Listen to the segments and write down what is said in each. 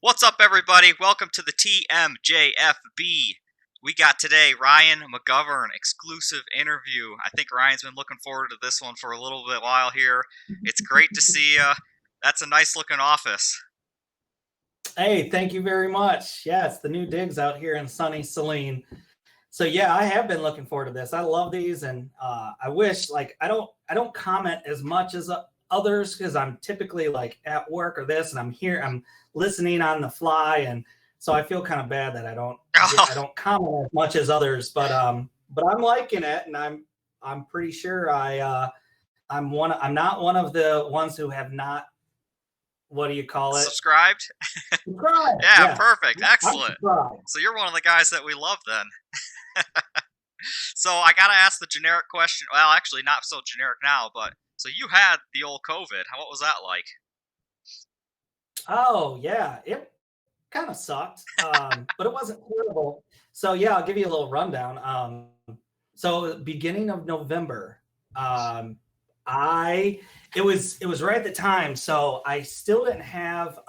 What's up, everybody? Welcome to the TMJFB. We got today Ryan McGovern exclusive interview. I think Ryan's been looking forward to this one for a little bit while here. It's great to see you. That's a nice looking office. Hey, thank you very much. Yeah, it's the new digs out here in sunny Saline. So yeah, I have been looking forward to this. I love these, and I wish I don't comment as much as others because I'm typically like at work or this, and I'm listening on the fly, and so I feel kind of bad that I don't comment as much as others. But I'm liking it, and I'm pretty sure I'm not one of the ones who have not, what do you call it? Subscribed? Subscribe. Yeah, Yeah. perfect. I'm Excellent. subscribed. So you're one of the guys that we love then. So I gotta ask the generic question. Well, actually, not so generic now, but so you had the old COVID. What was that like? Oh yeah, it kind of sucked, but it wasn't horrible. So yeah, I'll give you a little rundown. So beginning of November, um, I it was right at the time. So I still didn't have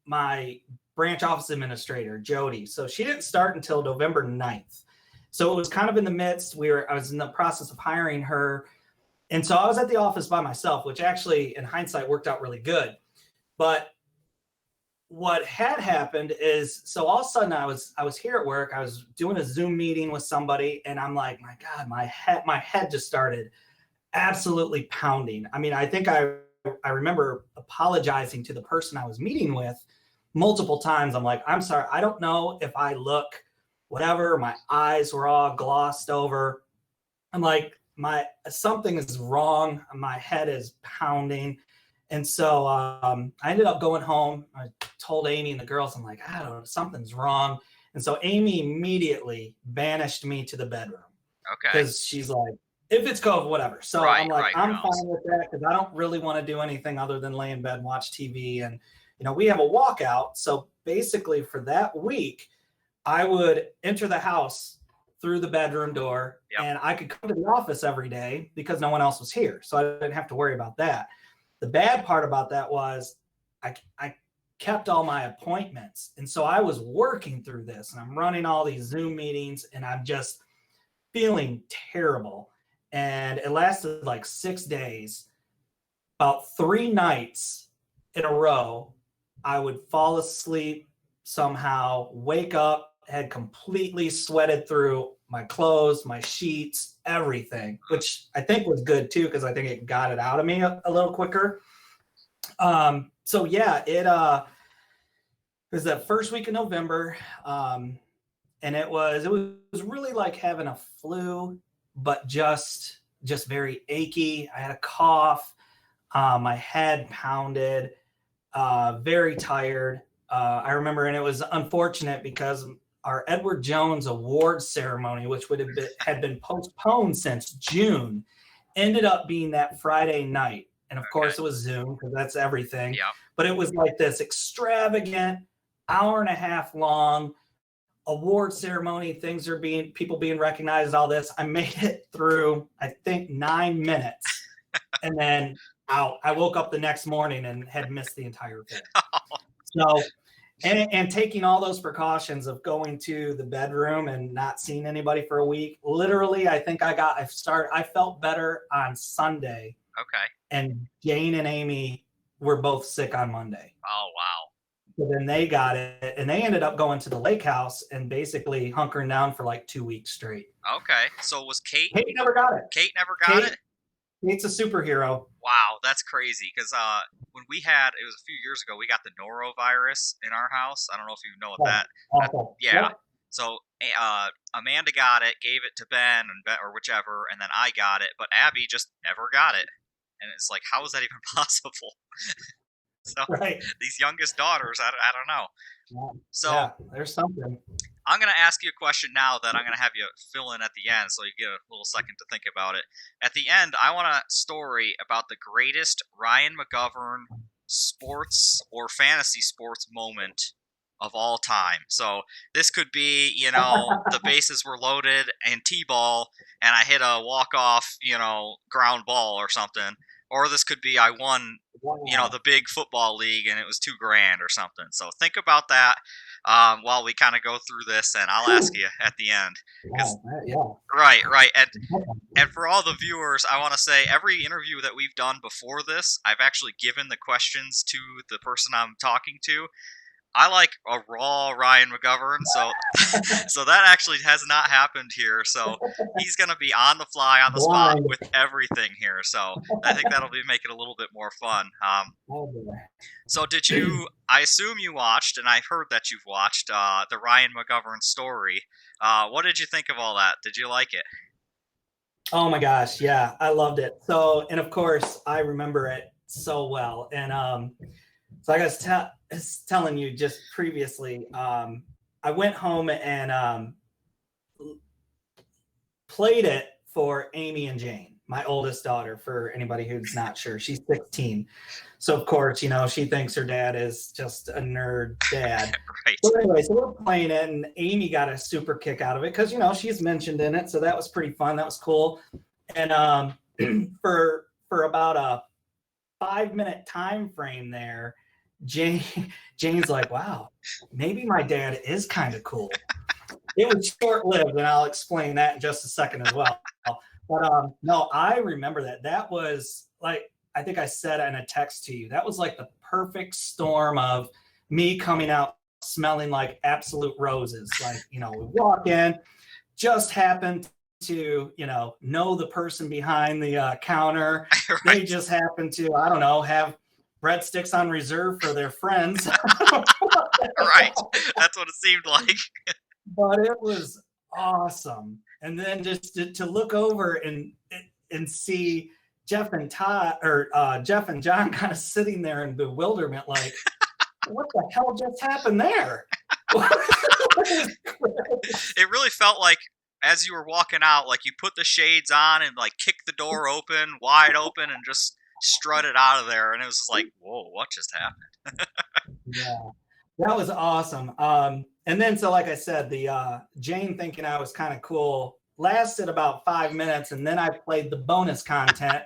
my branch office administrator Jody. So she didn't start until November 9th. So it was kind of in the midst. I was in the process of hiring her, and so I was at the office by myself, which actually, in hindsight, worked out really good. But what had happened is, so all of a sudden I was here at work. I was doing a Zoom meeting with somebody, and I'm like, my God, my head just started absolutely pounding. I mean, I think I remember apologizing to the person I was meeting with multiple times. I'm like, I'm sorry, I don't know if I look whatever. My eyes were all glossed over. I'm like, my something is wrong. My head is pounding. And so I ended up going home. I told Amy and the girls, I'm like, I don't know, something's wrong. And so Amy immediately banished me to the bedroom Okay. because she's like, if it's COVID, whatever. So I'm Right, like, right. Who I'm knows? fine with that because I don't really want to do anything other than lay in bed and watch TV. And, we have a walkout. So basically for that week, I would enter the house through the bedroom door, Yep. and I could come to the office every day because no one else was here. So I didn't have to worry about that. The bad part about that was I kept all my appointments. And so I was working through this, and I'm running all these Zoom meetings, and I'm just feeling terrible. And it lasted like 6 days. About 3 nights in a row, I would fall asleep somehow, wake up, had completely sweated through my clothes, my sheets, everything, which I think was good too, because I think it got it out of me a little quicker. So yeah, it was that first week of November. And it was really like having a flu, but just very achy. I had a cough, my head pounded, very tired. I remember, and it was unfortunate because our Edward Jones Award ceremony, which had been postponed since June, ended up being that Friday night. And of Okay. course, it was Zoom because that's everything. Yep. But it was like this extravagant, hour and a half long award ceremony. People being recognized, all this. I made it through, I think, 9 minutes, and then out. I woke up the next morning and had missed the entire thing. So, and taking all those precautions of going to the bedroom and not seeing anybody for a week. Literally, I think I felt better on Sunday, Okay. and Jane and Amy were both sick on Monday. Oh, wow. So then they got it, and they ended up going to the lake house and basically hunkering down for like 2 weeks straight. Okay. So was Kate? Kate never got it. Kate never got Kate, it? Kate's a superhero. Wow, that's crazy. Because when it was a few years ago, we got the norovirus in our house. I don't know if you know what Oh, that awful. yeah. Yep. So Amanda got it, gave it to Ben or whichever, and then I got it, but Abby just never got it. And it's like, how is that even possible? So Right. these youngest daughters, I don't know. Yeah. So Yeah, there's something. I'm going to ask you a question now that I'm going to have you fill in at the end so you get a little second to think about it. At the end, I want a story about the greatest Ryan McGovern sports or fantasy sports moment of all time. So this could be, the bases were loaded and T-ball and I hit a walk-off, ground ball or something. or this could be I won, Wow. the big football league and it was $2,000 or something. So think about that while we kind of go through this, and I'll ask Whew. you at the end. Because Wow. Yeah. right, and for all the viewers, I want to say every interview that we've done before this, I've actually given the questions to the person I'm talking to. I like a raw Ryan McGovern, so so that actually has not happened here. So he's going to be on the fly, on the spot Blind. with everything here. So I think that'll be make it a little bit more fun. Oh, boy. So did you? I assume you watched, and I've heard that you've watched the Ryan McGovern story. What did you think of all that? Did you like it? Oh my gosh, yeah, I loved it. So, and of course, I remember it so well. And so like I was telling you just previously, I went home and played it for Amy and Jane, my oldest daughter. For anybody who's not sure, she's 16. So of course, she thinks her dad is just a nerd dad. Right. So anyway, so we're playing it, and Amy got a super kick out of it because she's mentioned in it, so that was pretty fun. That was cool. And for about a 5-minute time frame there, Jane Jane's like, "Wow, maybe my dad is kind of cool." It was short lived, and I'll explain that in just a second as well. But no, I remember that. That was like, I think I said in a text to you, that was like the perfect storm of me coming out smelling like absolute roses. Like, we walk in, just happened to, know the person behind the counter. They Right. just happen to, I don't know, have breadsticks on reserve for their friends. Right. That's what it seemed like. But it was awesome. And then just to look over and see Jeff and Todd, or Jeff and John, kind of sitting there in bewilderment, like, what the hell just happened there? It really felt like as you were walking out, like you put the shades on and like kicked the door open, wide open, and just strutted out of there. And it was just like, whoa, what just happened? Yeah, that was awesome. And then, so like I said, the Jane thinking I was kind of cool lasted about 5 minutes, and then I played the bonus content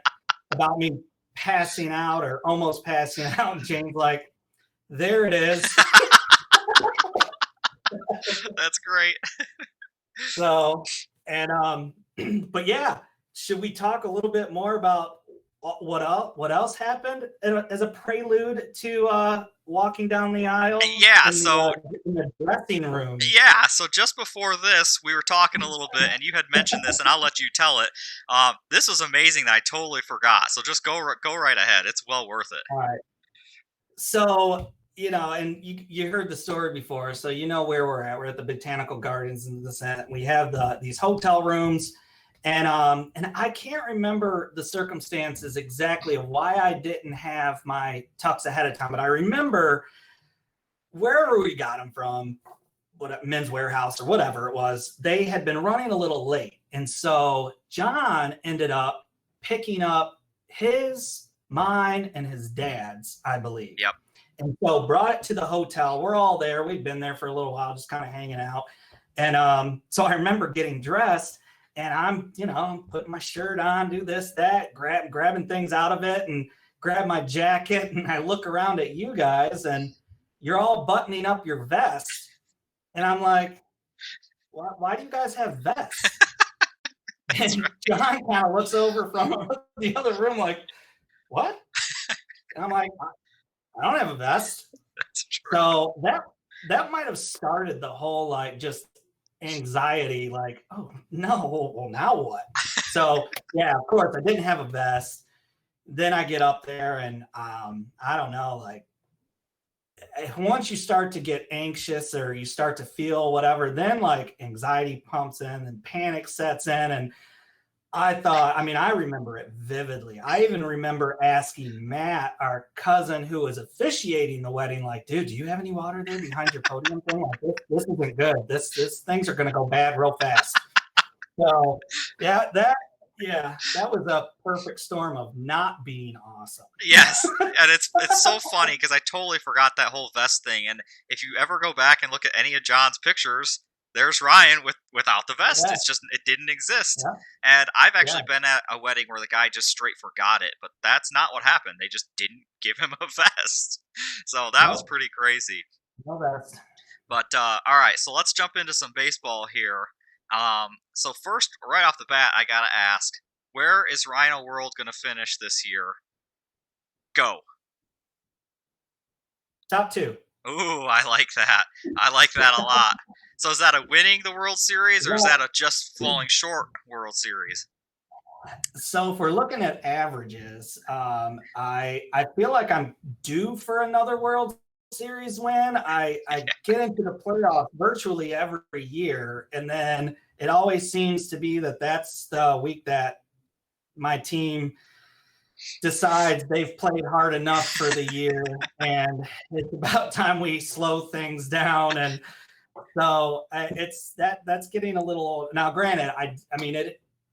about me passing out or almost passing out. And Jane's like, "There it is." That's great. So, and but yeah, should we talk a little bit more about what else happened as a prelude to walking down the aisle Yeah, in the so dressing room? yeah, so just before this, we were talking a little bit, and you had mentioned this, and I'll let you tell it. This was amazing that I totally forgot. So just go right ahead. It's well worth it. All right. So, and you heard the story before, so you know where we're at. We're at the Botanical Gardens in the Senate. We have these hotel rooms, and I can't remember the circumstances exactly of why I didn't have my tux ahead of time, but I remember wherever we got them from, what Men's Warehouse or whatever it was, they had been running a little late, and so John ended up picking up mine, and his dad's, I believe. Yep. And so brought it to the hotel. We're all there. We'd been there for a little while, just kind of hanging out. And so I remember getting dressed, and I'm putting my shirt on, do this, that, grabbing things out of it, and grab my jacket. And I look around at you guys, and you're all buttoning up your vests. And I'm like, why do you guys have vests? And Right. John kind of looks over from the other room like, what? And I'm like, I don't have a vest. That's true. So that might have started the whole like just anxiety, like, oh no, well now what? So yeah, of course I didn't have a vest. Then I get up there and I don't know, like once you start to get anxious or you start to feel whatever, then like anxiety pumps in and panic sets in. And I remember it vividly. I even remember asking Matt, our cousin who was officiating the wedding, like, dude, do you have any water there behind your podium thing? Like, this isn't good. This things are going to go bad real fast. So that was a perfect storm of not being awesome. Yes, and it's so funny because I totally forgot that whole vest thing. And if you ever go back and look at any of John's pictures, there's Ryan without the vest. Yeah, It's just it didn't exist. yeah, And I've yeah. actually been at a wedding where the guy just straight forgot it, but that's not what happened. They just didn't give him a vest. So that was No, pretty crazy. no vest. But all right, so let's jump into some baseball here. So first, right off the bat, I gotta ask, where is Rhino World gonna finish this year? Go. Top two. Ooh, I like that. I like that a lot. So is that a winning the World Series, or is that Yeah. a just falling short World Series? So if we're looking at averages, I feel like I'm due for another World Series win. I get into the playoffs virtually every year, and then it always seems to be that that's the week that my team decides they've played hard enough for the year, and it's about time we slow things down. And so it's that's getting a little old. Now. Granted, I mean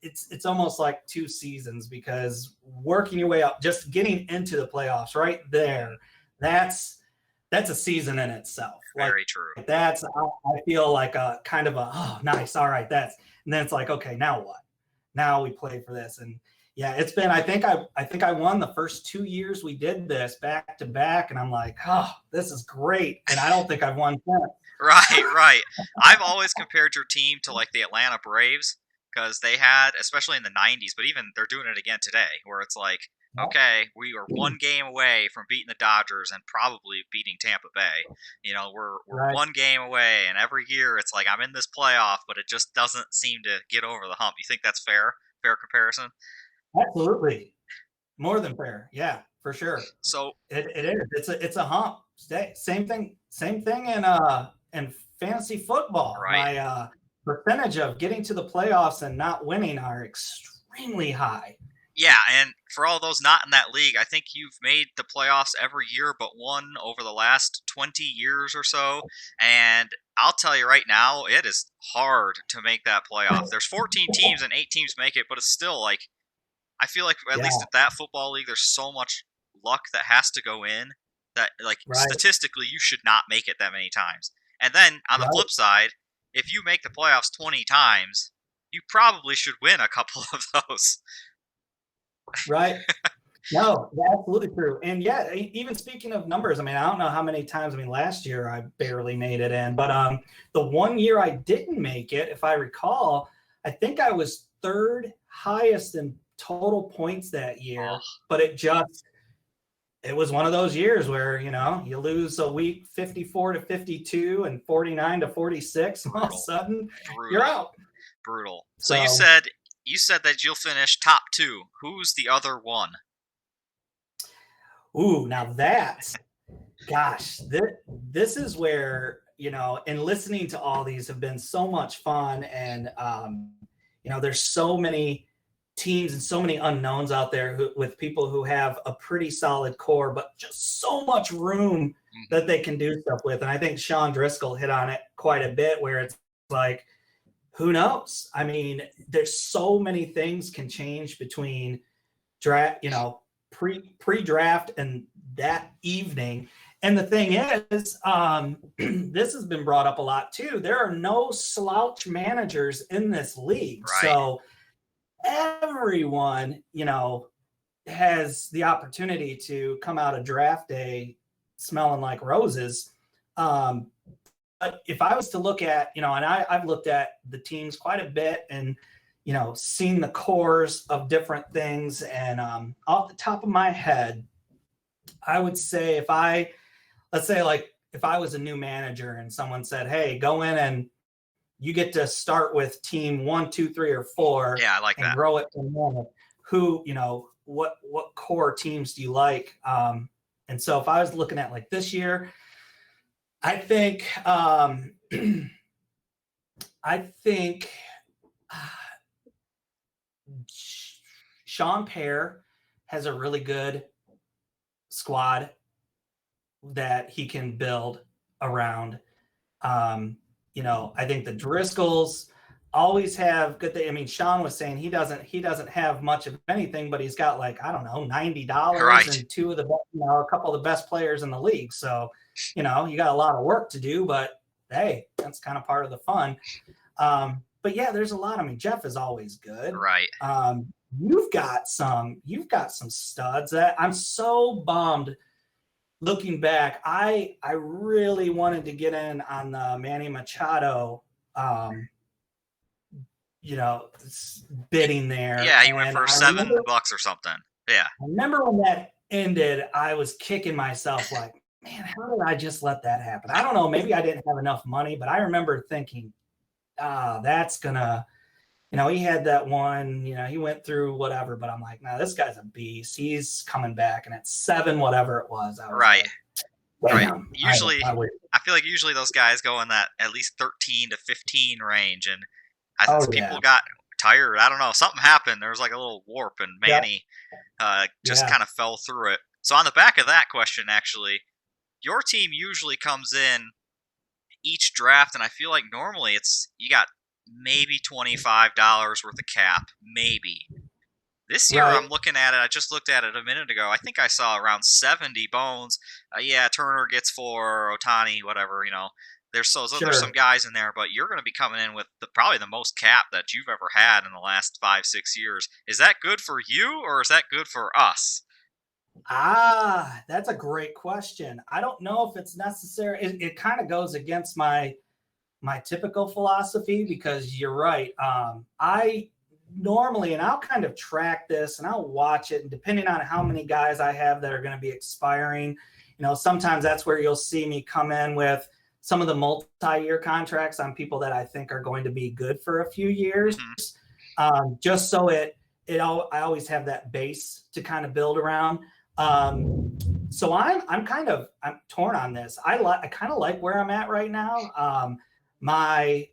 it's almost like two seasons, because working your way up, just getting into the playoffs right there, that's a season in itself. Like Very true. I feel like a kind of a, oh nice, all right, and then it's like, okay, now what? Now we play for this. And yeah, it's been, I think I won the first 2 years we did this back to back, and I'm like, oh, this is great. And I don't think I've won since. Right, right. I've always compared your team to like the Atlanta Braves because they had, especially in the 90s, but even they're doing it again today, where it's like, okay, we are one game away from beating the Dodgers and probably beating Tampa Bay. You know, we're Right. one game away, and every year it's like I'm in this playoff, but it just doesn't seem to get over the hump. You think that's fair? Fair comparison? Absolutely. More than fair. Yeah, for sure. So It is. It's a hump. Same thing in fantasy football. right. My percentage of getting to the playoffs and not winning are extremely high. Yeah, and for all those not in that league, I think you've made the playoffs every year but one over the last 20 years or so. And I'll tell you right now, it is hard to make that playoff. There's 14 teams and 8 teams make it, but it's still like, I feel like at Yeah, least at that football league, there's so much luck that has to go in that, like, right, statistically, you should not make it that many times. And then on the right, flip side, if you make the playoffs 20 times, you probably should win a couple of those. right. No, absolutely true. And yeah, even speaking of numbers, I mean, I don't know how many times. I mean, last year I barely made it in, but the one year I didn't make it, if I recall, I think I was third highest in total points that Oh, year. But it was one of those years where you lose a week 54 to 52 and 49 to 46, and all of a brutal. sudden you're Brutal. out. Brutal. So you So, said that you'll finish top 2. Who's the other one? ooh, now that's, gosh, this is where, and listening to all these have been so much fun. And there's so many teams and so many unknowns out there with people who have a pretty solid core, but just so much room Mhm. that they can do stuff with. And I think Sean Driscoll hit on it quite a bit, where it's like, who knows? I mean, there's so many things can change between draft, pre-draft and that evening. And the thing is, this has been brought up a lot too. There are no slouch managers in this league. Right. So everyone, has the opportunity to come out of draft day smelling like roses. But if I was to look at, and I've looked at the teams quite a bit, and seen the cores of different things. And off the top of my head, I would say let's say like if I was a new manager and someone said, hey, go in and you get to start with team 1, 2, 3, or 4 Yeah, I like and that. grow it from there. Who, what core teams do you like? And so if I was looking at like this year, I think I think Sean Pear has a really good squad that he can build around. I think the Driscolls always have good thing. I mean, Sean was saying he doesn't have much of anything, but he's got like, I don't know, $90 Right. and two of the a couple of the best players in the league. So, you got a lot of work to do, but hey, that's kind of part of the fun. But yeah, there's a lot. I mean, Jeff is always good. Right. You've got some studs that I'm so bummed. Looking back, I really wanted to get in on the Manny Machado, um, bidding there, Yeah, he went and for $7 or something. Yeah. I remember when that ended, I was kicking myself like, man, how did I just let that happen? I don't know. Maybe I didn't have enough money, but I remember thinking, that's gonna, he had that one, he went through whatever, but I'm like, no, this guy's a beast. He's coming back. And at 7, whatever it was, I was Right. like, Right. damn, Usually, I would. I feel like usually those guys go in that at least 13 to 15 range, and as Oh, people yeah. got tired, I don't know, something happened. There was like a little warp, and Yeah. Manny just Yeah. kind of fell through it. So on the back of that question, actually, your team usually comes in each draft, and I feel like normally it's you got maybe $25 worth of cap, maybe. This year, I'm Right. looking at it. I just looked at it a minute ago. I think I saw around 70 bones. Yeah, Turner gets 4, Ohtani, whatever. There's some Sure. guys in there, but you're going to be coming in with probably the most cap that you've ever had in the last 5, 6 years. Is that good for you, or is that good for us? That's a great question. I don't know if it's necessary. It kind of goes against my typical philosophy because you're right. I normally, and I'll kind of track this and I'll watch it, and depending on how many guys I have that are going to be expiring, sometimes that's where you'll see me come in with some of the multi-year contracts on people that I think are going to be good for a few years, Hmm. just so I always have that base to kind of build around. So I'm torn on this. I kind of like where I'm at right now. My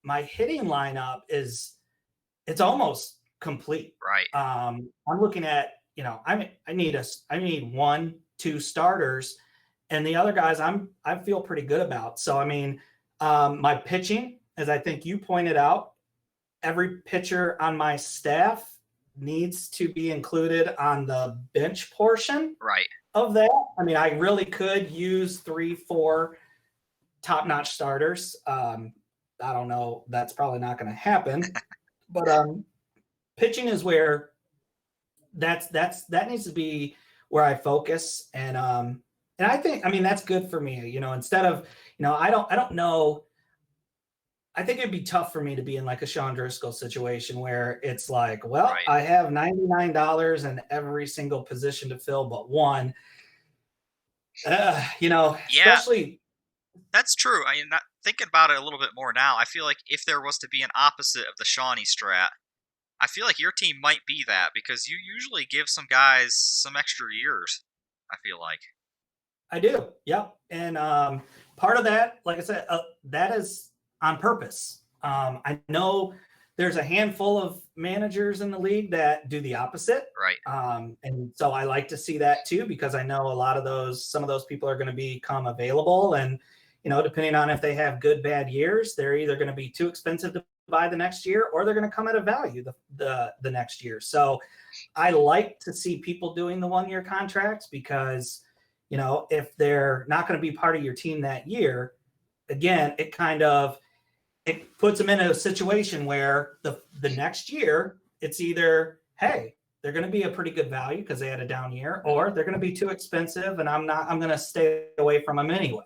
my hitting lineup it's almost complete. Right. I'm looking at, I need 1, 2 starters, and the other guys I feel pretty good about. So I mean, my pitching, as I think you pointed out, every pitcher on my staff needs to be included on the bench portion Right. of that. I mean, I really could use 3, 4 top-notch starters. I don't know. That's probably not going to happen. But pitching is where that needs to be where I focus, and I think, I mean, that's good for me. Instead of, I don't know. I think it'd be tough for me to be in like a Sean Driscoll situation where it's like, well, Right. I have $99 in every single position to fill but one. Yeah, Especially. that's true. I mean, thinking about it a little bit more now, I feel like if there was to be an opposite of the Shawnee strat, I feel like your team might be that because you usually give some guys some extra years. I feel like. I do. Yep. And part of that, like I said, that is on purpose. I know there's a handful of managers in the league that do the opposite. Right. And so I like to see that too, because I know some of those people are going to become available. And, depending on if they have good, bad years, they're either going to be too expensive to buy the next year, or they're going to come at a value the next year. So I like to see people doing the 1-year contracts because, if they're not going to be part of your team that year, again, it puts them in a situation where the next year it's either, hey, they're going to be a pretty good value because they had a down year, or they're going to be too expensive and I'm going to stay away from them anyway.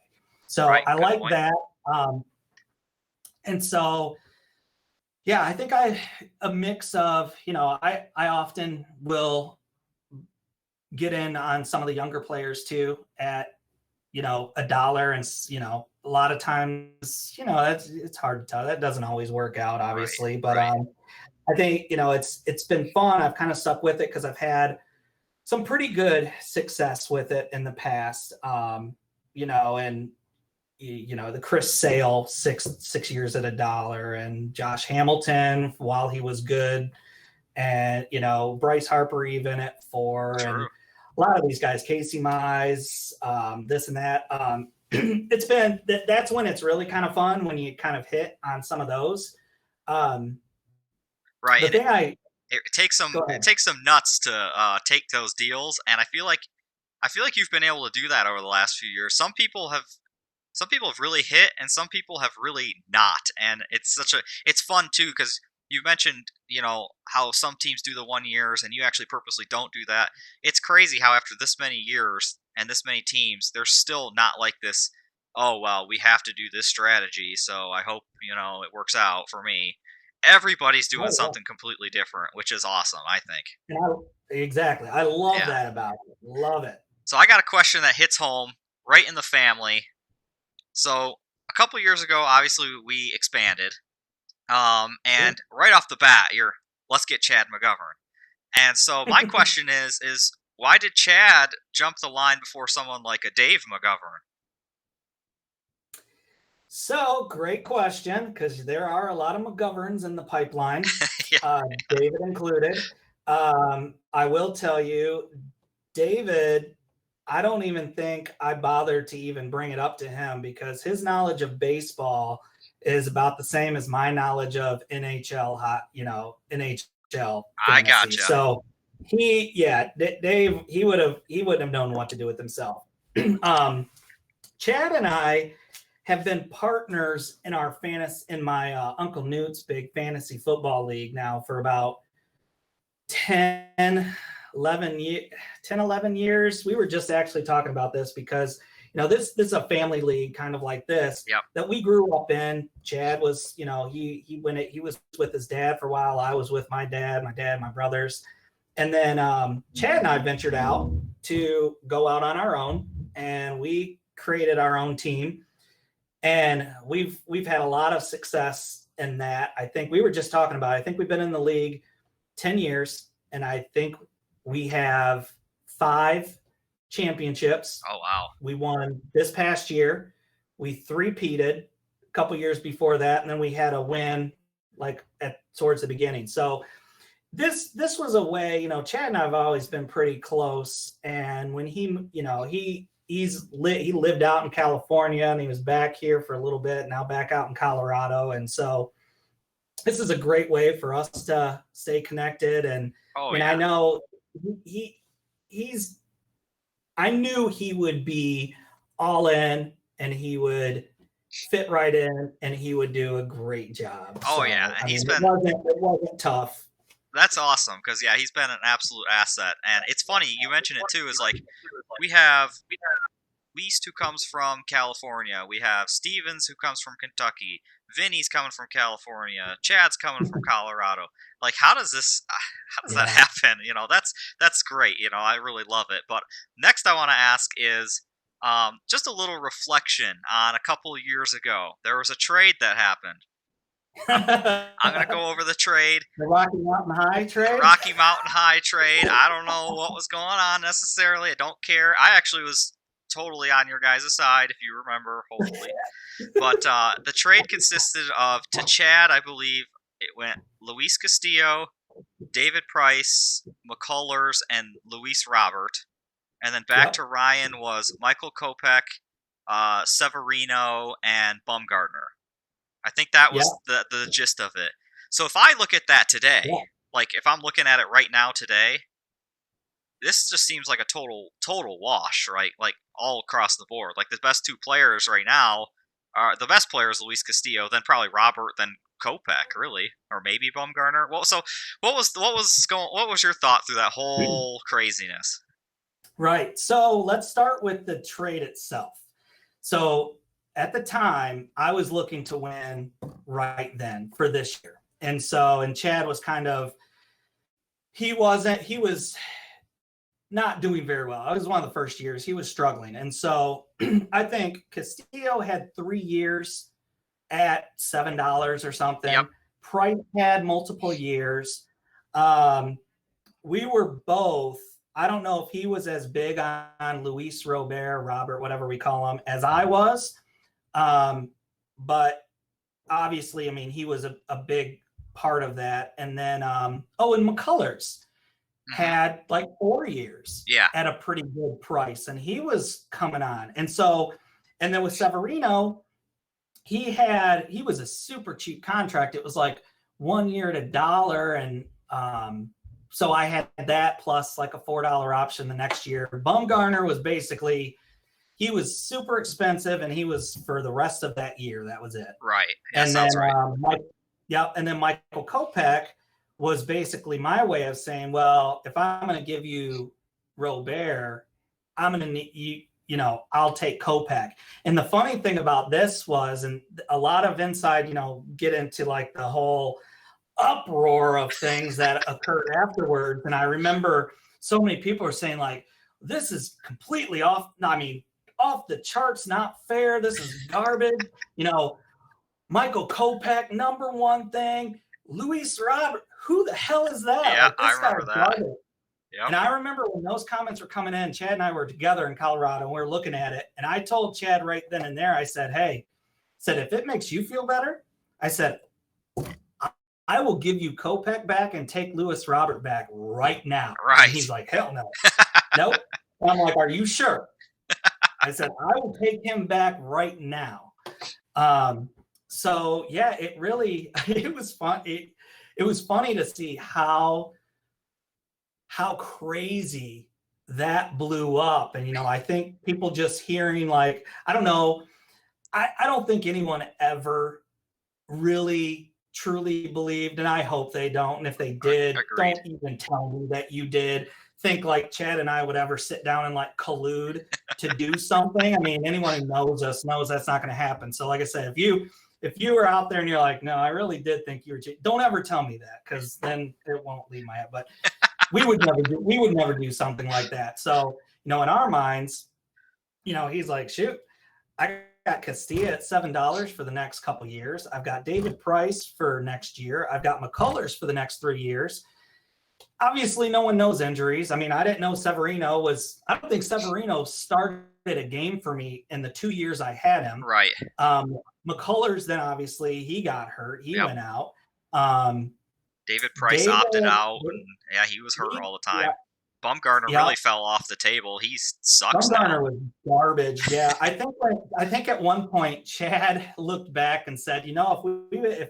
So Right. I Good like point. that. And so, yeah, I think a mix of, I often will get in on some of the younger players too at, $1. And, a lot of times, it's hard to tell. That doesn't always work out, Right. obviously. But Right. I think, it's been fun. I've kind of stuck with it because I've had some pretty good success with it in the past. And the Chris Sale 6 years at $1, and Josh Hamilton while he was good, and Bryce Harper even at 4, and True. a lot of these guys, Casey Mize, this and that. It's been that's when it's really kind of fun, when you kind of hit on some of those. Um, Right. the And it, thing I it takes Go some it ahead. takes some nuts to take those deals, and I feel like you've been able to do that over the last few years. Some people have some people have really hit and some people have really not, and it's fun too because you mentioned how some teams do the 1 years and you actually purposely don't do that. It's crazy how after this many years and this many teams they're still not like this. Oh well, we have to do this strategy, so I hope it works out for me. Everybody's doing Oh, something completely different, which is awesome, I think. yeah. Exactly. I love Yeah. that about it. Love it. So I got a question that hits home right in the family. So a couple years ago, obviously we expanded, Cool. and right off the bat, you're let's get Chad McGovern. And so my question is why did Chad jump the line before someone like a Dave McGovern? So, great question, because there are a lot of McGoverns in the pipeline, Yeah, David included. I will tell you, David, I don't even think I bothered to even bring it up to him because his knowledge of baseball is about the same as my knowledge of NHL I fantasy. gotcha. So Dave, he wouldn't have known what to do with himself. Chad and I have been partners in our in my Uncle Newt's big fantasy football league now for about 10, 11 years. We were just actually talking about this because this is a family league kind of like this Yep. that we grew up in. Chad was, he was with his dad for a while. I was with my dad, my brothers. And then Chad and I ventured out to go out on our own, and we created our own team, and we've had a lot of success in that. I think we were just talking about it. I think we've been in the league 10 years, and I think we have 5 championships. Oh wow. We won this past year. We three-peated a couple years before that, and then we had a win like towards the beginning. So this was a way, Chad and I have always been pretty close. And when he lived out in California, and he was back here for a little bit, now back out in Colorado. And so this is a great way for us to stay connected. And Oh I yeah. know he's I knew he would be all in, and he would fit right in, and he would do a great job. Oh yeah. So And I he's mean, been it wasn't tough. that's awesome because yeah, he's been an absolute asset. And it's funny you mentioned it too. Is like we have Least who comes from California. We have Stevens who comes from Kentucky. Vinny's coming from California. Chad's coming from Colorado. Like, how does this? How does that Yeah. happen? That's great. I really love it. But next, I want to ask is just a little reflection on a couple of years ago. There was a trade that happened. I'm gonna go over the trade. The Rocky Mountain High The trade. Rocky Mountain High trade. I don't know what was going on necessarily. I don't care. I actually was totally on your guys' side, if you remember, hopefully. But the trade consisted of, to Chad, I believe, it went Luis Castillo, David Price, McCullers, and Luis Robert. And then back Yep. to Ryan was Michael Kopech, Severino, and Bumgarner. I think that Yeah. was the gist of it. So if I look at that today, Yeah. like if I'm looking at it right now today, this just seems like a total wash, right? Like all across the board. Like the best 2 players right now are the best player is Luis Castillo, then probably Robert, then Kopech, really, or maybe Bumgarner. Well, so what was your thought through that whole craziness? Right. So let's start with the trade itself. So at the time, I was looking to win right then for this year. And Chad was he was not doing very well. It was one of the first years. He was struggling. And so I think Castillo had 3 years at $7 or something. Yep. Price had multiple years. We were both, I don't know if he was as big on Luis Robert, whatever we call him, as I was. But obviously, I mean, he was a big part of that. And then, and McCullers had like 4 years Yeah. at a pretty good price, and he was coming on. And then with Severino, he was a super cheap contract. It was like 1 year at $1, and so I had that plus like a $4 option the next year. Bumgarner was basically he was super expensive, and he was for the rest of that year. That was it. Right. Yeah, And then, sounds right. and then Michael Kopech was basically my way of saying, well, if I'm going to give you Robert, I'm going to need you. I'll take Kopech. And the funny thing about this was, and a lot of inside, get into like the whole uproar of things that occurred afterwards. And I remember so many people are saying like, this is completely off. I mean, off the charts, not fair. This is garbage. Michael Kopech, number one thing. Luis Robert, who the hell is that? Yeah, Like, I this guy's remember that. garbage. Yep. And I remember when those comments were coming in, Chad and I were together in Colorado, and we were looking at it. And I told Chad right then and there, I said, hey, if it makes you feel better, I said, I will give you Kopech back and take Luis Robert back right now. Right. And he's like, hell no. Nope. And I'm like, are you sure? I said, I will take him back right now. So yeah, it was fun. It was funny to see how crazy that blew up. And, I think people just hearing like, I don't know. I don't think anyone ever really truly believed, and I hope they don't. And if they did, Agreed. Don't even tell me that you did think like Chad and I would ever sit down and like collude to do something. I mean, anyone who knows us knows that's not going to happen. So like I said, if you were out there and you're like, no, I really did think you were cheating, don't ever tell me that, because then it won't leave my head. But we would never do something like that. So, in our minds, he's like, shoot, I got Castilla at $7 for the next couple of years. I've got David Price for next year. I've got McCullers for the next 3 years. Obviously, no one knows injuries. I mean, I didn't know Severino I don't think Severino started a game for me in the 2 years I had him. Right. McCullers, then obviously he got hurt. He went out. David Price opted out. And, yeah, he was hurt all the time. Yeah. Bumgarner really fell off the table. He sucks Bumgarner now. was garbage. Yeah, I think at one point Chad looked back and said, if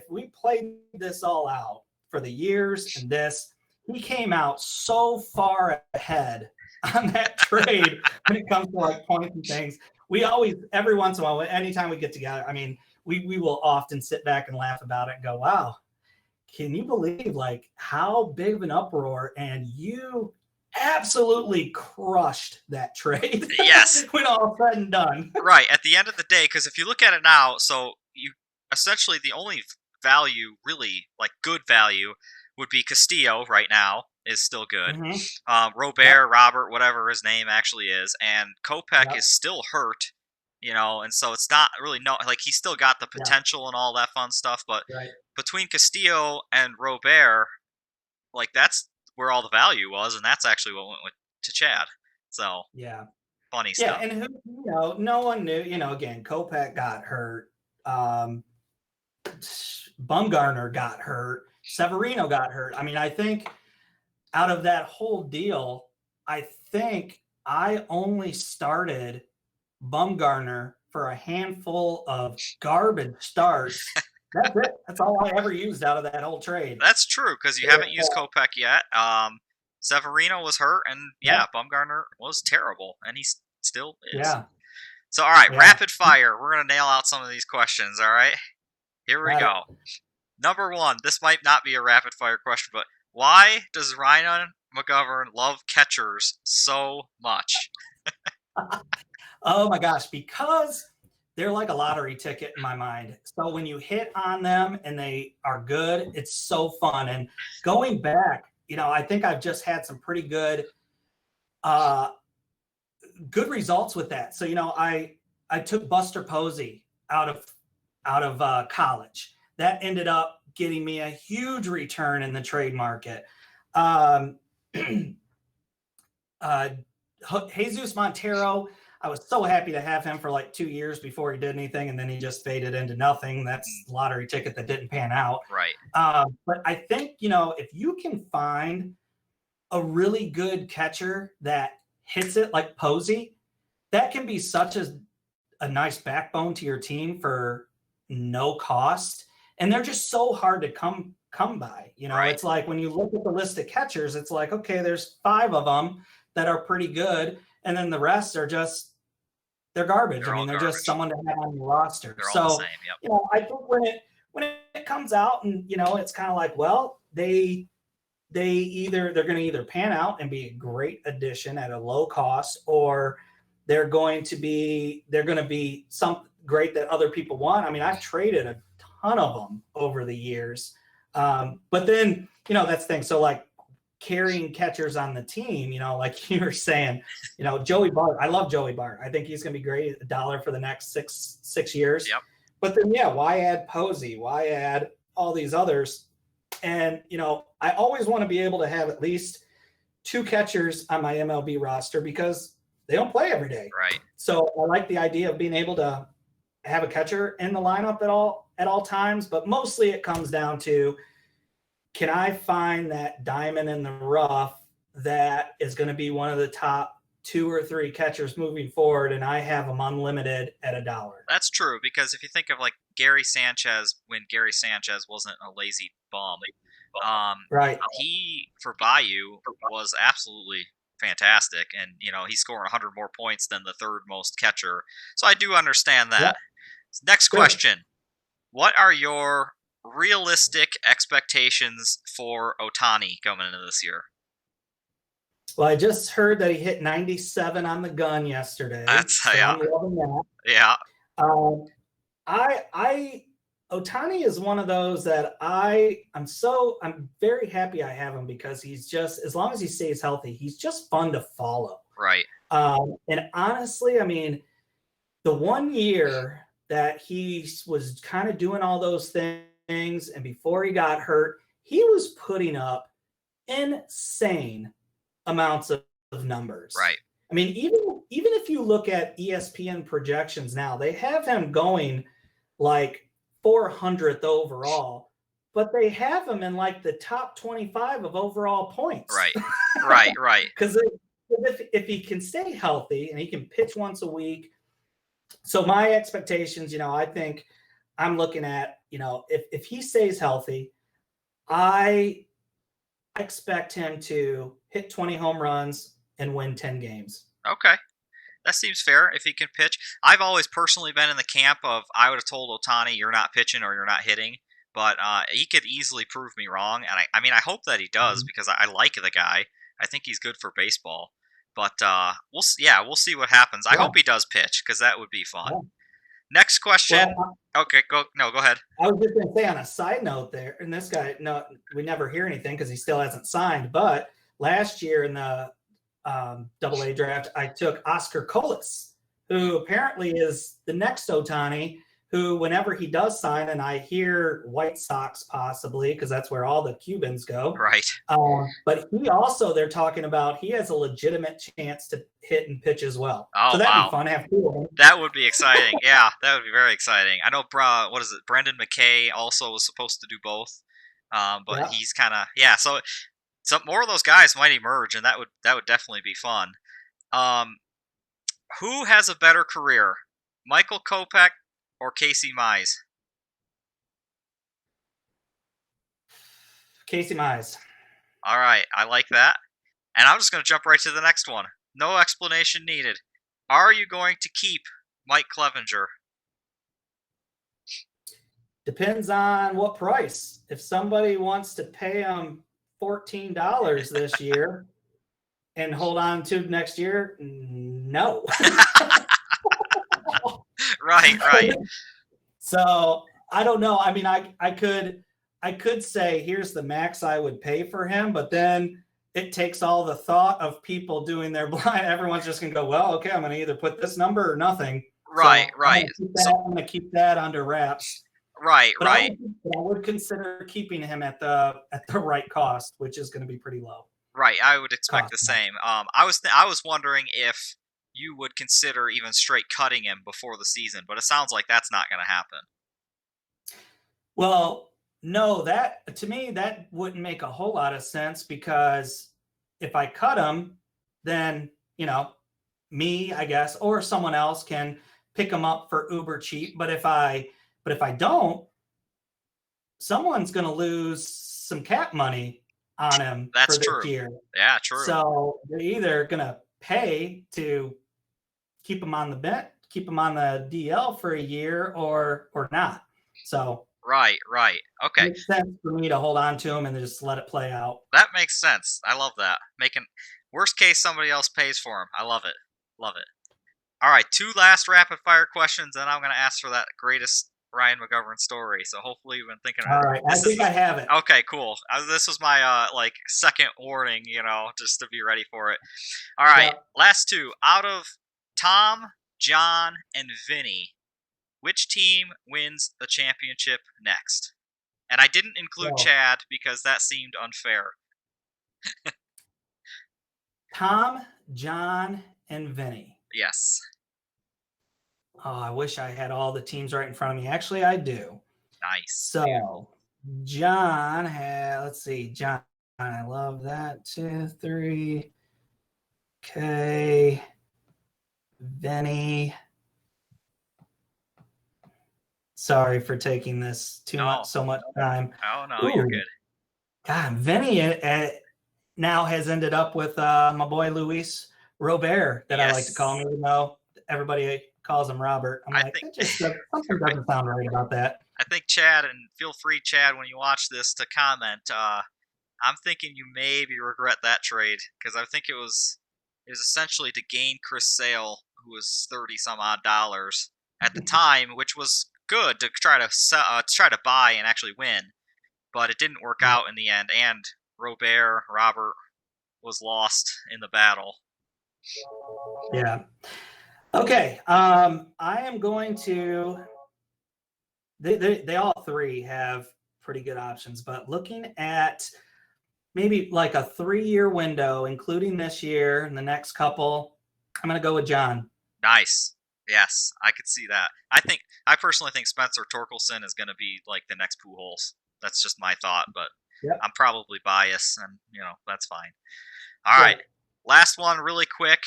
we played this all out for the years and this, he came out so far ahead on that trade when it comes to like points and things. We always, every once in a while, anytime we get together, I mean, we will often sit back and laugh about it and go, wow, can you believe like how big of an uproar, and you absolutely crushed that trade. Yes. When all said and done. Right. At the end of the day, because if you look at it now, so you essentially the only value, really like good value, would be Castillo right now is still good. Mm-hmm. Robert, Robert, whatever his name actually is, and Kopech is still hurt, and so it's not really he's still got the potential and all that fun stuff, but between Castillo and Robert, like that's where all the value was, and that's actually what went to Chad. So funny stuff. Yeah, and no one knew. Again, Kopech got hurt. Bumgarner got hurt. Severino got hurt. I mean, I think out of that whole deal, I think I only started Bumgarner for a handful of garbage starts. That's it. That's all I ever used out of that whole trade. That's true, because you haven't used Kopech yet. Severino was hurt, and Bumgarner was terrible, and he still is. Yeah. So, all right, rapid fire. We're going to nail out some of these questions, all right? Here we go. Number one, this might not be a rapid fire question, but why does Ryan McGovern love catchers so much? Oh, my gosh, because they're like a lottery ticket in my mind. So when you hit on them and they are good, it's so fun. And going back, I think I've just had some pretty good results with that. So, I took Buster Posey out of college. That ended up getting me a huge return in the trade market. Jesus Montero, I was so happy to have him for like 2 years before he did anything, and then he just faded into nothing. That's the lottery ticket that didn't pan out. Right. But I think, if you can find a really good catcher that hits it like Posey, that can be such a nice backbone to your team for no cost. And they're just so hard to come by. Right. It's like when you look at the list of catchers, it's like, okay, there's 5 of them that are pretty good. and then the rest are just they're garbage. I They're all mean, they're just garbage. someone to have on your roster. They're all the So, same. Yep. I think when it comes out and it's kind of like, well, they're going to either pan out and be a great addition at a low cost, or they're going to be something great that other people want. I mean, I've traded a ton of them over the years, but then that's the thing. So like carrying catchers on the team, like you were saying, Joey Bart. I love Joey Bart. I think he's going to be great. $1 for the next six years. Yep. But then why add Posey? Why add all these others? And I always want to be able to have at least 2 catchers on my MLB roster because they don't play every day. Right. So I like the idea of being able to have a catcher in the lineup at all times, but mostly it comes down to, can I find that diamond in the rough that is going to be one of the top 2 or 3 catchers moving forward, and I have them unlimited at $1? That's true, because if you think of like Gary Sanchez, when Gary Sanchez wasn't a lazy bum, right, he for Bayou was absolutely fantastic, and he's scoring 100 more points than the 3rd most catcher. So I do understand that. Yep. Next question: what are your realistic expectations for Ohtani coming into this year? Well, I just heard that he hit 97 on the gun yesterday. That's so I'm loving that. Yeah. Ohtani is one of those that I'm very happy I have him, because he's just, as long as he stays healthy, he's just fun to follow. Right. And honestly, I mean, the 1 year that he was kind of doing all those things, and before he got hurt, he was putting up insane amounts of numbers. Right. I mean, even if you look at ESPN projections now, they have him going like 400th overall, but they have him in like the top 25 of overall points. Right. Right. Because if he can stay healthy and he can pitch once a week, so my expectations, I think I'm looking at, if he stays healthy, I expect him to hit 20 home runs and win 10 games. Okay. That seems fair if he can pitch. I've always personally been in the camp of, I would have told Ohtani, you're not pitching or you're not hitting, but he could easily prove me wrong. And I hope that he does, because I like the guy. I think he's good for baseball. But we'll see what happens. I hope he does pitch, because that would be fun. Yeah. Next question. Okay, go ahead. I was just going to say, on a side note there, and this guy, no, we never hear anything because he still hasn't signed, but last year in the AA draft, I took Oscar Colas, who apparently is the next Ohtani, who whenever he does sign, and I hear White Sox possibly, because that's where all the Cubans go. Right. But he also, they're talking about, he has a legitimate chance to hit and pitch as well. Oh, so that'd be fun to have 2 of them. That would be exciting. Yeah, that would be very exciting. I know, Brendan McKay also was supposed to do both, but he's kind of, so some more of those guys might emerge, and that would definitely be fun. Who has a better career, Michael Kopech or Casey Mize? Casey Mize. All right, I like that. And I'm just going to jump right to the next one. No explanation needed. Are you going to keep Mike Clevenger? Depends on what price. If somebody wants to pay him $14 this year and hold on to next year, no. Right. So I don't know. I mean, I could say here's the max I would pay for him, but then it takes all the thought of people doing their blind. Everyone's just gonna go, well, okay, I'm gonna either put this number or nothing. Right. I'm gonna keep that under wraps. Right. I would consider keeping him at the right cost, which is going to be pretty low. Right. I would expect the same. I was wondering if you would consider even straight cutting him before the season, but it sounds like that's not going to happen. Well, no, to me, that wouldn't make a whole lot of sense, because if I cut him, then, me, I guess, or someone else can pick him up for uber cheap. But if I don't, someone's going to lose some cap money on him That's for this true. year. Yeah, true. So they're either going to pay to keep them on the bench, keep them on the DL for a year or not. So Right. Okay. it makes sense for me to hold on to them and just let it play out. That makes sense. I love that. Making worst case somebody else pays for them. I love it. Love it. All right, 2 last rapid fire questions, and I'm going to ask for that greatest Ryan McGovern story. So hopefully you've been thinking of All it. right, I think I have it. Okay, cool. This was my like second warning, just to be ready for it. All right, Yep. last 2. Out of Tom, John, and Vinny, which team wins the championship next? And I didn't include So, Chad because that seemed unfair. Tom, John, and Vinny. Yes. Oh, I wish I had all the teams right in front of me. Actually, I do. Nice. So John had, let's see, John, I love that. 2, 3. Okay. Vinny. Sorry for taking this so much time. Oh, no, you're good. God, Vinny now has ended up with my boy Luis Robert that I like to call him, even though everybody calls him Robert. I'm like, something doesn't sound right about that. I think Chad, and feel free, Chad, when you watch this to comment. I'm thinking you maybe regret that trade because I think it was essentially to gain Chris Sale, who was $30-some-odd at the time, which was good to try to buy and actually win, but it didn't work out in the end. And Robert was lost in the battle. Yeah. Okay. I am going to. They all 3 have pretty good options, but looking at maybe like a 3-year window, including this year and the next couple, I'm going to go with John. Nice. Yes, I could see that. I personally think Spencer Torkelson is going to be like the next Pujols. That's just my thought, but yep. I'm probably biased, and that's fine. All right, last one, really quick.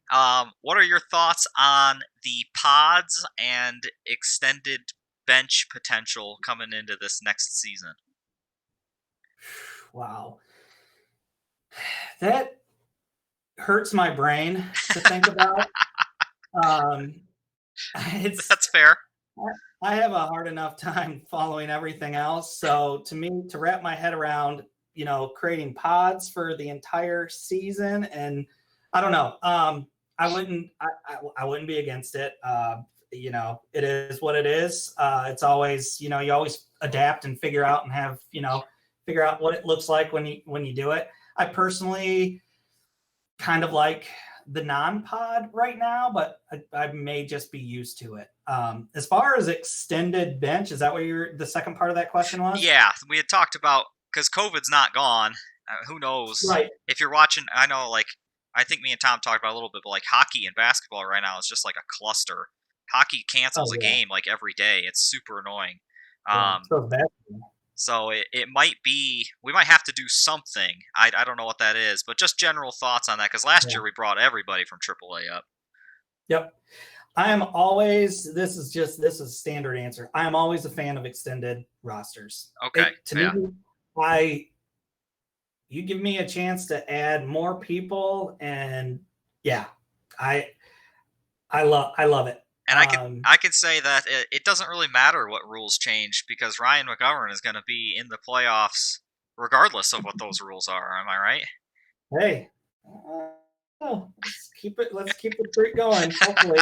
What are your thoughts on the pods and extended bench potential coming into this next season? Wow, that hurts my brain to think about. That's fair. I have a hard enough time following everything else. So to me, to wrap my head around, creating pods for the entire season, and I don't know. I wouldn't be against it. It is what it is. It's always, you always adapt and figure out and have, figure out what it looks like when you do it. I personally kind of like the non-pod right now, but I may just be used to it. As far as extended bench, is that what the second part of that question was? Yeah, we had talked about, because COVID's not gone. Who knows? Right. If you're watching, I know, like, I think me and Tom talked about it a little bit, but like hockey and basketball right now is just like a cluster. Hockey cancels a game like every day. It's super annoying. So it might be, we might have to do something. I don't know what that is, but just general thoughts on that, because last year we brought everybody from AAA up. Yep. I am always, this is standard answer. I am always a fan of extended rosters. Okay. Me, you give me a chance to add more people, and I love it. And I can say that it doesn't really matter what rules change, because Ryan McGovern is going to be in the playoffs regardless of what those rules are. Am I right? Hey, let's keep the streak going. Hopefully.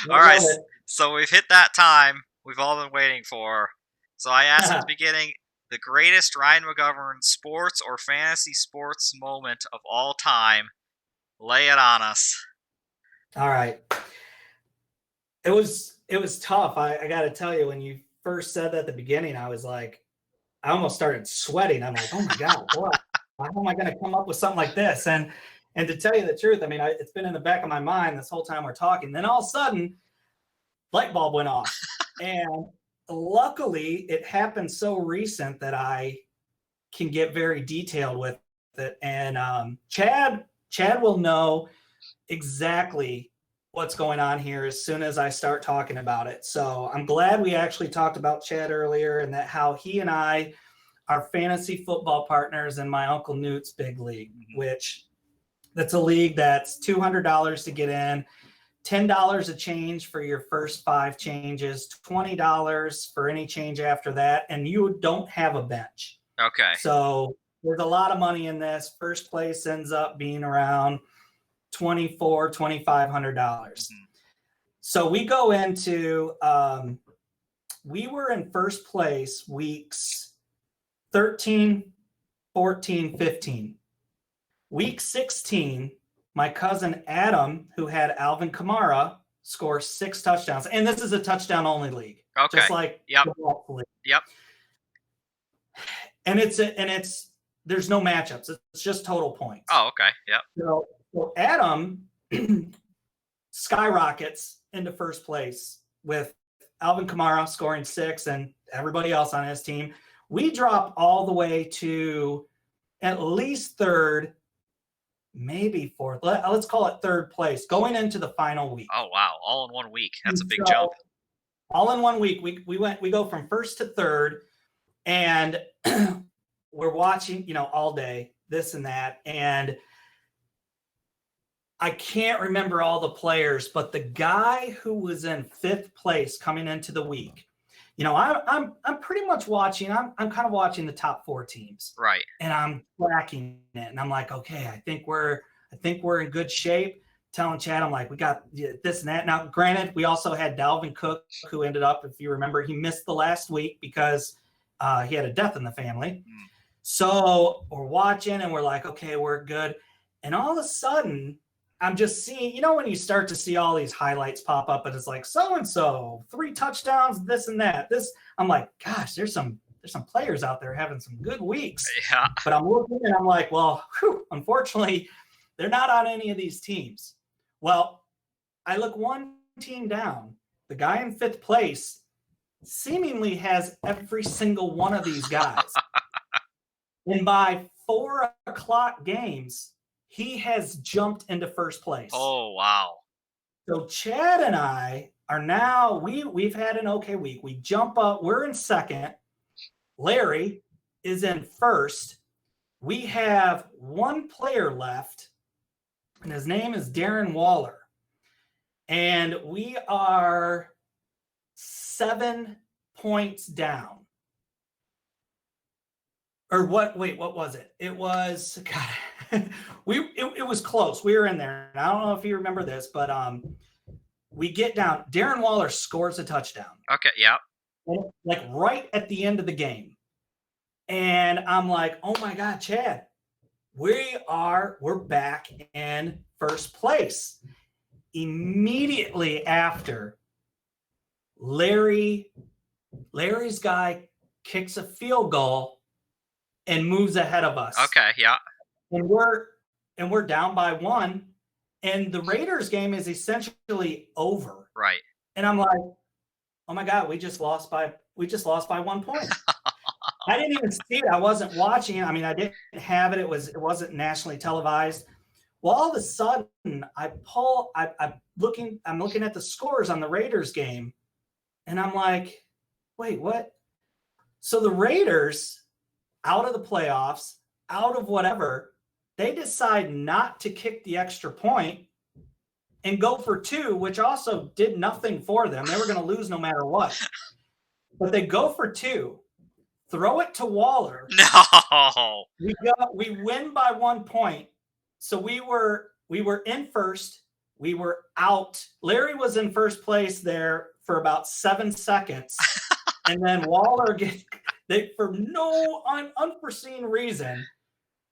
All right. So we've hit that time we've all been waiting for. So I asked at the beginning, the greatest Ryan McGovern sports or fantasy sports moment of all time. Lay it on us. All right. It was tough. I got to tell you, when you first said that at the beginning, I was like, I almost started sweating. I'm like, oh my God, what? How am I going to come up with something like this? And to tell you the truth, I mean, it's been in the back of my mind this whole time we're talking. Then all of a sudden, light bulb went off. And luckily, it happened so recent that I can get very detailed with it. And Chad will know exactly what's going on here as soon as I start talking about it. So I'm glad we actually talked about Chad earlier, and that how he and I are fantasy football partners in my Uncle Newt's big league, which That's a league that's $200 to get in, $10 a change for your first 5 changes, $20 for any change after that, and you don't have a bench. Okay. So there's a lot of money in this. First place ends up being around $2,500. Mm-hmm. So we go into we were in first place weeks 13, 14, 15. Week 16, my cousin Adam, who had Alvin Kamara, score 6 touchdowns. And this is a touchdown-only league. Okay. Just like Yep. the golf league. Yep. And it's there's no matchups. It's just total points. Oh, okay. Yep. So Adam skyrockets into first place with Alvin Kamara scoring 6 and everybody else on his team. We drop all the way to at least third, maybe fourth. Let's call it third place going into the final week. Oh, wow. All in 1 week. That's a big jump. All in 1 week. We go from first to third, and we're watching, all day, this and that. And I can't remember all the players, but the guy who was in 5th place coming into the week, I'm pretty much watching. I'm kind of watching the top 4 teams, right? And I'm tracking it, and I'm like, okay, I think we're in good shape. Telling Chad, I'm like, we got this and that. Now, granted, we also had Dalvin Cook, who ended up, if you remember, he missed the last week because he had a death in the family. Mm. So we're watching, and we're like, okay, we're good. And all of a sudden, I'm just seeing, when you start to see all these highlights pop up, and it's like so-and-so, 3 touchdowns, this and that. I'm like, gosh, there's some players out there having some good weeks. Yeah. But I'm looking, and I'm like, well, unfortunately, they're not on any of these teams. Well, I look one team down. The guy in 5th place seemingly has every single one of these guys. And by 4 o'clock games, he has jumped into first place. Oh, wow. So Chad and I are now, we've had an okay week. We jump up. We're in 2nd. Larry is in 1st. We have 1 player left, and his name is Darren Waller. And we are 7 points down. Or what? Wait, what was it? It was, God, it was close. We were in there. And I don't know if you remember this, but we get down. Darren Waller scores a touchdown. Okay, yeah. Like right at the end of the game. And I'm like, oh my God, Chad, we're back in first place. Immediately after, Larry's guy kicks a field goal and moves ahead of us. Okay, yeah. And we're down by 1, and the Raiders game is essentially over. Right. And I'm like, oh my God, we just lost by 1 point. I didn't even see it. I wasn't watching it. I mean, I didn't have it. It wasn't nationally televised. Well, all of a sudden, I'm looking at the scores on the Raiders game, and I'm like, wait, what? So the Raiders, out of the playoffs, out of whatever, they decide not to kick the extra point and go for 2, which also did nothing for them. They were going to lose no matter what. But they go for 2, throw it to Waller. No. We win by 1 point. So we were in first. We were out. Larry was in first place there for about 7 seconds. And then Waller for no unforeseen reason,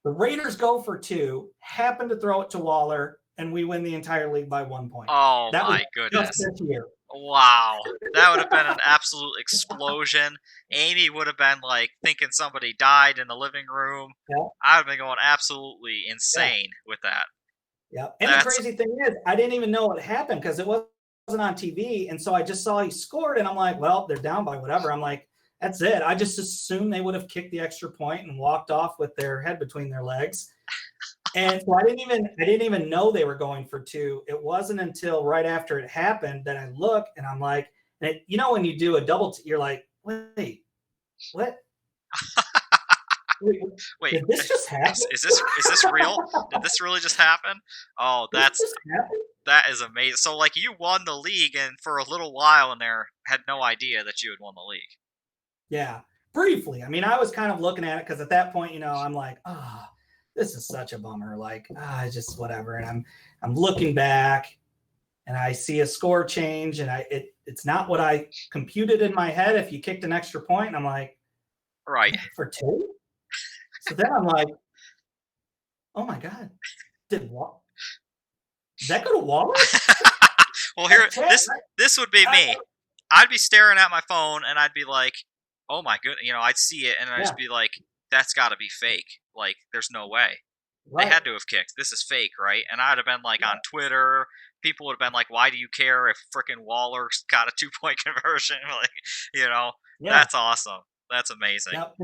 the Raiders go for 2, happen to throw it to Waller, and we win the entire league by 1 point. Oh, my goodness. Just this year. Wow. That would have been an absolute explosion. Amy would have been like thinking somebody died in the living room. Yeah. I would have been going absolutely insane with that. Yeah. And the crazy thing is, I didn't even know what happened because it wasn't on TV. And so I just saw he scored, and I'm like, well, they're down by whatever. I'm like, that's it. I just assumed they would have kicked the extra point and walked off with their head between their legs. And so I didn't even know they were going for 2. It wasn't until right after it happened that I look, and I'm like, when you do a double, you're like, wait, what? Wait, Wait, did this just happen? is this real? Did this really just happen? Oh, This just happened? that is amazing. So like you won the league, and for a little while in there, had no idea that you had won the league. Yeah, briefly. I mean, I was kind of looking at it because at that point, I'm like, ah, oh, this is such a bummer. Like, just whatever. And I'm looking back, and I see a score change, and it's not what I computed in my head. If you kicked an extra point, and I'm like, Right. for two. So then I'm like, oh my god, did that go to Waller? Well, here Chad, this would be I, me. I'd be staring at my phone, and I'd be like, "Oh my goodness," I'd see it, and I'd yeah, just be like, "That's got to be fake. Like, there's no way they right. had to have kicked. This is fake, right?" And I'd have been like Yeah, on Twitter. People would have been like, "Why do you care if frickin' Waller's got a 2 point conversion?" Like, you know, yeah. that's awesome. That's amazing. Yep.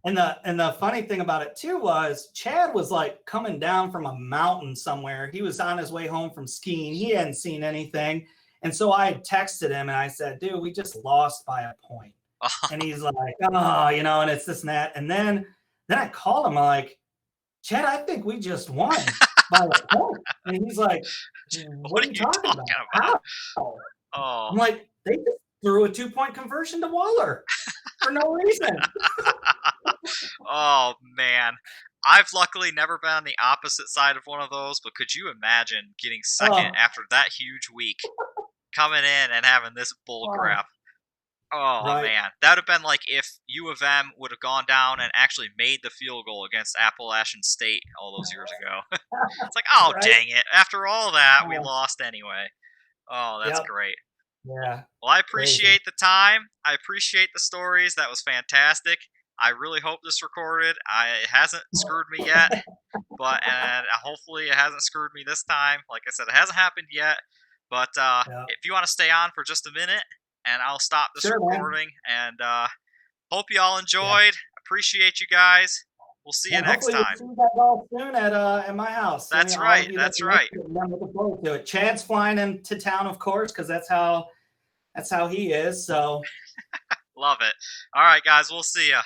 And the funny thing about it too was Chad was like coming down from a mountain somewhere. He was on his way home from skiing. He hadn't seen anything. And so I texted him and I said, dude, we just lost by a point. And he's like, oh, and it's this and that. And then I called him, I'm like, Chad, I think we just won by a point. And he's like, what What are are you you talking about? talking about? How? Oh. I'm like, they just threw a 2 point conversion to Waller for no reason. Oh man. I've luckily never been on the opposite side of one of those, but could you imagine getting second Oh, after that huge week, coming in and having this bull oh, crap? Oh right. man, that would have been like if U of M would have gone down and actually made the field goal against Appalachian State all those years ago. It's like, oh Right. dang it! After all that, we Oh, lost anyway. Oh, that's yep. great. Yeah. Well, I Crazy. appreciate the time. I appreciate the stories. That was fantastic. I really hope this recorded. It hasn't screwed me yet, but and hopefully it hasn't screwed me this time. Like I said, it hasn't happened yet. But Yeah. if you want to stay on for just a minute, and I'll stop this Sure, man. recording. And hope you all Yeah. enjoyed. Appreciate you guys. We'll see you And next hopefully we'll time. see that ball soon at my house. That's All of right. you that That's can make right. it, I'm looking forward to it. Chad's flying into town, of course, because that's how he is. So Love it. All right, guys. We'll see ya.